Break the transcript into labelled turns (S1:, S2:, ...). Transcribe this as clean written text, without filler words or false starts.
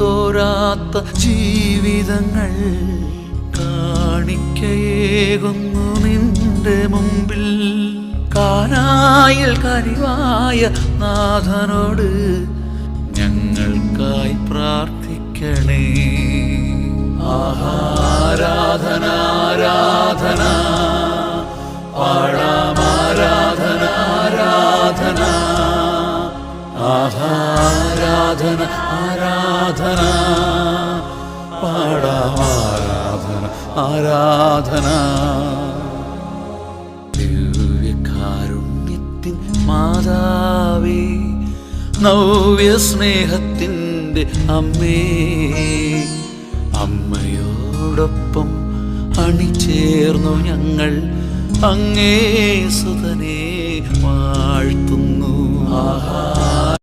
S1: തോരാത്ത ജീവിതങ്ങൾ കാണിക്കയേകുന്നു നിന്റെ മുമ്പിൽ. കാനായിൽ കനിവായ നാഥനോട് ഞങ്ങൾക്കായി പ്രാർത്ഥിക്കണേ. ആരാധന ആരാധന പാടാം ആരാധന ആരാധന ആരാധന ആരാധന പാടാം ആരാധന ആരാധന. ദിവ്യകാരുണ്യത്തിൻ മാതാവേ, നവ്യ സ്നേഹത്തിൻ്റെ അമ്മേ, അമ്മയോടൊപ്പം അണിചേർന്നു ഞങ്ങൾ അങ്ങേ സുതനെ വാഴ്ത്തുന്നു. ആഹാ